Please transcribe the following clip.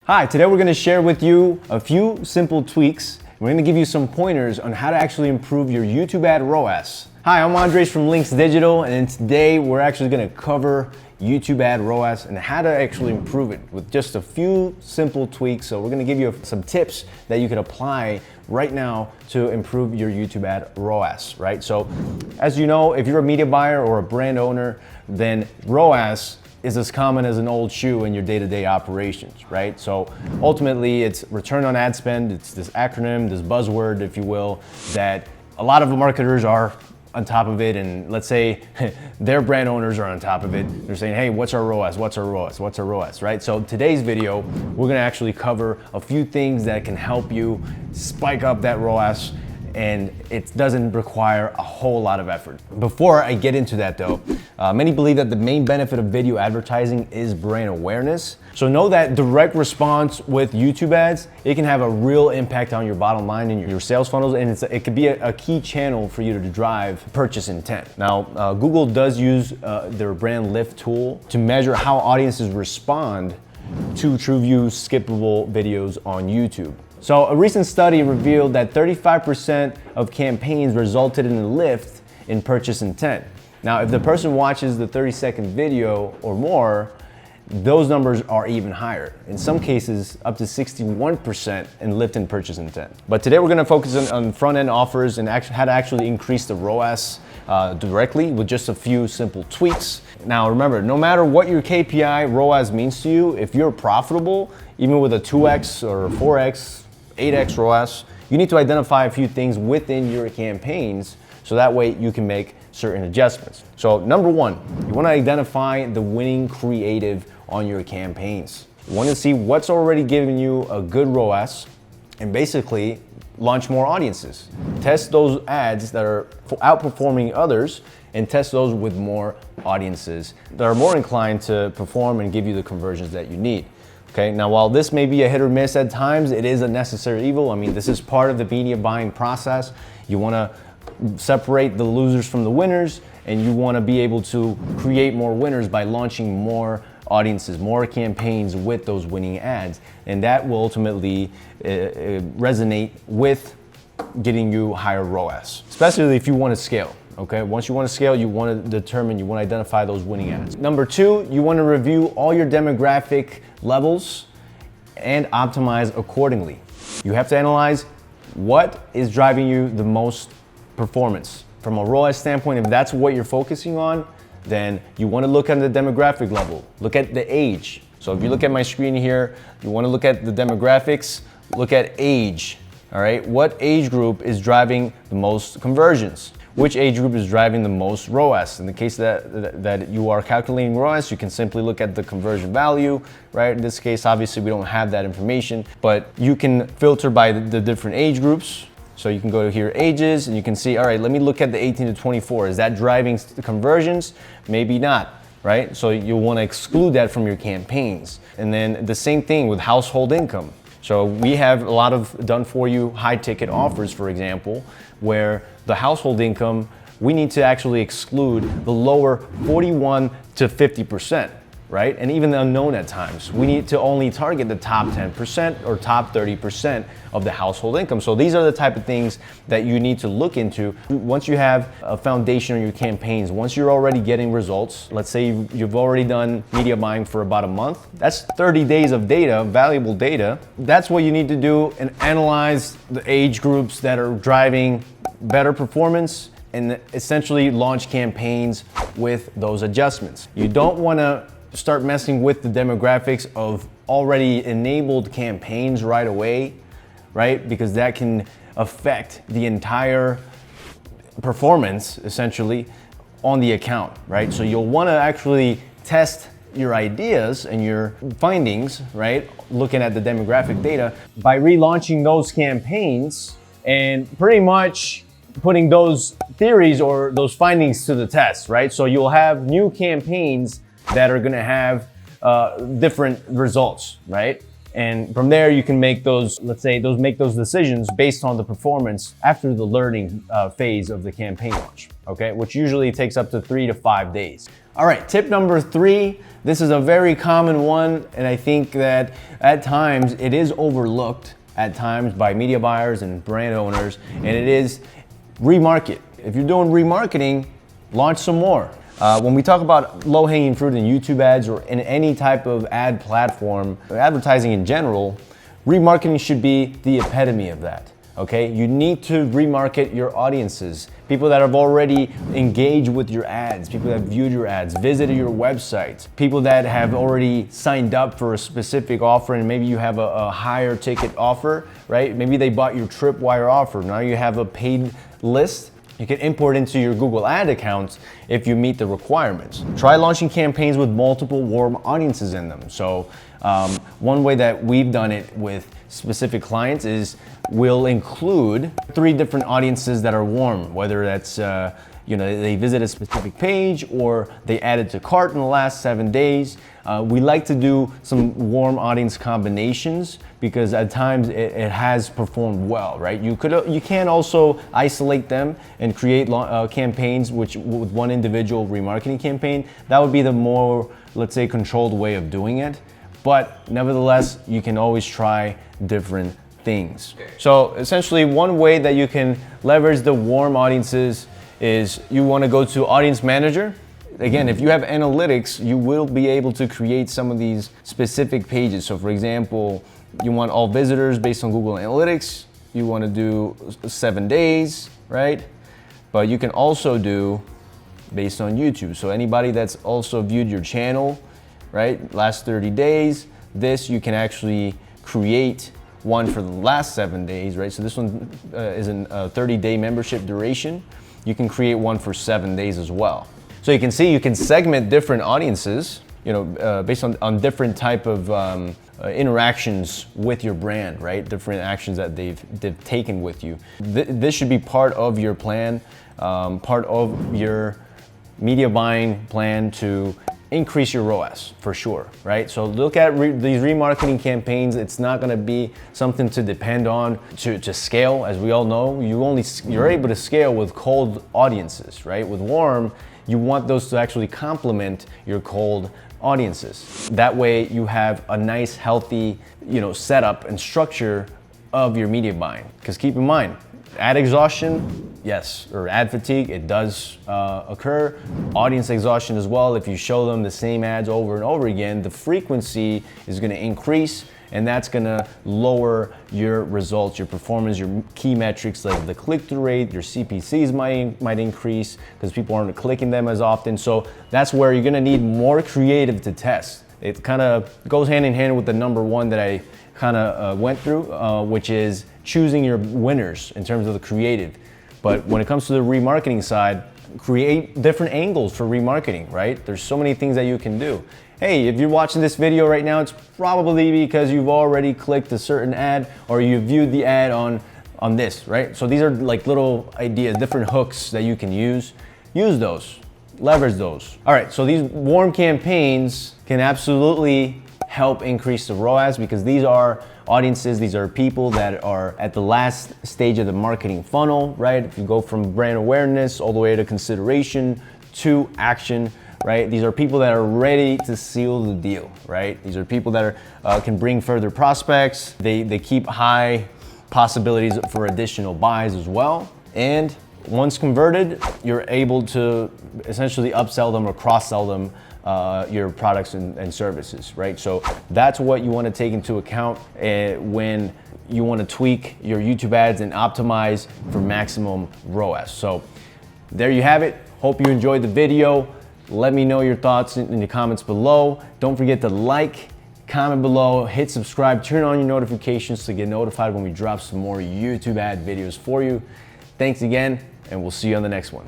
Hi, today we're gonna share with you a few simple tweaks. We're gonna give you some pointers on how to actually improve your YouTube ad ROAS. Hi, I'm Andres from Linx Digital, and today we're actually gonna cover YouTube ad ROAS and how to actually improve it with just a few simple tweaks. So we're gonna give you some tips that you can apply right now to improve your YouTube ad ROAS, right? So as you know, if you're a media buyer or a brand owner, then ROAS is as common as an old shoe in your day-to-day operations, right? So ultimately it's return on ad spend. It's this acronym, this buzzword, if you will, that a lot of marketers are on top of it, and let's say their brand owners are on top of it. They're saying, hey, what's our ROAS? What's our ROAS? What's our ROAS, right? So today's video, we're gonna actually cover a few things that can help you spike up that ROAS, and it doesn't require a whole lot of effort. Before I get into that though, many believe that the main benefit of video advertising is brand awareness. So know that direct response with YouTube ads, it can have a real impact on your bottom line and your sales funnels, and it could be a key channel for you to drive purchase intent. Now, Google does use their brand lift tool to measure how audiences respond to TrueView skippable videos on YouTube. So a recent study revealed that 35% of campaigns resulted in a lift in purchase intent. Now, if the person watches the 30-second video or more, those numbers are even higher. In some cases, up to 61% in lift in purchase intent. But today we're gonna focus on front-end offers and how to actually increase the ROAS directly with just a few simple tweaks. Now remember, no matter what your KPI ROAS means to you, if you're profitable, even with a 2x or 4x, 8x ROAS, you need to identify a few things within your campaigns so that way you can make certain adjustments. So number one, you want to identify the winning creative on your campaigns. You want to see what's already giving you a good ROAS and basically launch more audiences. Test those ads that are outperforming others and test those with more audiences that are more inclined to perform and give you the conversions that you need. Okay, now while this may be a hit or miss at times, it is a necessary evil. I mean, this is part of the media buying process. You want to separate the losers from the winners, and you want to be able to create more winners by launching more audiences, more campaigns with those winning ads. And that will ultimately resonate with getting you higher ROAS, especially if you want to scale. Okay, once you want to scale, you want to determine, you want to identify those winning ads. Number two, you want to review all your demographic levels and optimize accordingly. You have to analyze what is driving you the most performance. From a ROAS standpoint, if that's what you're focusing on, then you want to look at the demographic level. Look at the age. So if you look at my screen here, you want to look at the demographics, look at age. All right, what age group is driving the most conversions? Which age group is driving the most ROAS? In the case that you are calculating ROAS, you can simply look at the conversion value, right? In this case, obviously we don't have that information, but you can filter by the different age groups. So you can go to here, ages, and you can see, all right, let me look at the 18 to 24. Is that driving the conversions? Maybe not, right? So you'll want to exclude that from your campaigns. And then the same thing with household income. So we have a lot of done for you high ticket offers, for example, where the household income, we need to actually exclude the lower 41 to 50%, right? And even the unknown at times. We need to only target the top 10% or top 30% of the household income. So these are the type of things that you need to look into. Once you have a foundation on your campaigns, once you're already getting results, let's say you've already done media buying for about a month, that's 30 days of data, valuable data. That's what you need to do and analyze the age groups that are driving better performance and essentially launch campaigns with those adjustments. You don't want to start messing with the demographics of already enabled campaigns right away, right? Because that can affect the entire performance essentially on the account, right? So you'll want to actually test your ideas and your findings, right? Looking at the demographic data by relaunching those campaigns and pretty much putting those theories or those findings to the test, right? So you'll have new campaigns that are gonna have different results, right? And from there, you can make those, let's say, make those decisions based on the performance after the learning phase of the campaign launch, okay? Which usually takes up to 3 to 5 days. All right, tip number 3. This is a very common one, and I think that at times it is overlooked at times by media buyers and brand owners, and it is remarket. If you're doing remarketing, launch some more. When we talk about low-hanging fruit in YouTube ads or in any type of ad platform, advertising in general, remarketing should be the epitome of that, okay? You need to remarket your audiences, people that have already engaged with your ads, people that have viewed your ads, visited your website, people that have already signed up for a specific offer, and maybe you have a higher ticket offer, right? Maybe they bought your tripwire offer. Now you have a paid list. You can import into your Google ad accounts if you meet the requirements. Try launching campaigns with multiple warm audiences in them. So one way that we've done it with specific clients is we'll include 3 different audiences that are warm, whether that's they visit a specific page or they added to cart in the last 7 days. We like to do some warm audience combinations because at times it has performed well, right? You can also isolate them and create campaigns with one individual remarketing campaign. That would be the more, let's say, controlled way of doing it. But nevertheless, you can always try different things. So essentially, one way that you can leverage the warm audiences is you want to go to Audience Manager. Again, if you have analytics, you will be able to create some of these specific pages. So for example, you want all visitors based on Google Analytics. You want to do 7 days, right? But you can also do based on YouTube. So anybody that's also viewed your channel, right? Last 30 days, this you can actually create one for the last 7 days, right? So this one is a 30-day membership duration. You can create one for 7 days as well. So you can see you can segment different audiences, based on different type of interactions with your brand, right? Different actions that they've taken with you. This should be part of your plan, part of your media buying plan to increase your ROAS for sure, right? So look at these remarketing campaigns. It's not gonna be something to depend on to scale. As we all know, you're able to scale with cold audiences, right? With warm, you want those to actually complement your cold audiences. That way you have a nice, healthy, setup and structure of your media buying. Because keep in mind, ad exhaustion, yes, or ad fatigue, it does occur. Audience exhaustion as well. If you show them the same ads over and over again, the frequency is gonna increase, and that's gonna lower your results, your performance, your key metrics like the click-through rate, your CPCs might increase because people aren't clicking them as often. So that's where you're gonna need more creative to test. It kind of goes hand in hand with the number 1 that I kind of went through, which is choosing your winners in terms of the creative. But when it comes to the remarketing side, create different angles for remarketing, right? There's so many things that you can do. Hey, if you're watching this video right now, it's probably because you've already clicked a certain ad or you viewed the ad on this, right? So these are like little ideas, different hooks that you can use. Use those, leverage those. All right, so these warm campaigns can absolutely help increase the ROAS because these are audiences, these are people that are at the last stage of the marketing funnel, right? If you go from brand awareness all the way to consideration to action, right? These are people that are ready to seal the deal, right? These are people that can bring further prospects. They keep high possibilities for additional buys as well. And once converted, you're able to essentially upsell them or cross-sell them your products and services, right? So that's what you want to take into account when you want to tweak your YouTube ads and optimize for maximum ROAS. So there you have it. Hope you enjoyed the video. Let me know your thoughts in the comments below. Don't forget to like, comment below, hit subscribe, turn on your notifications to get notified when we drop some more YouTube ad videos for you. Thanks again, and we'll see you on the next one.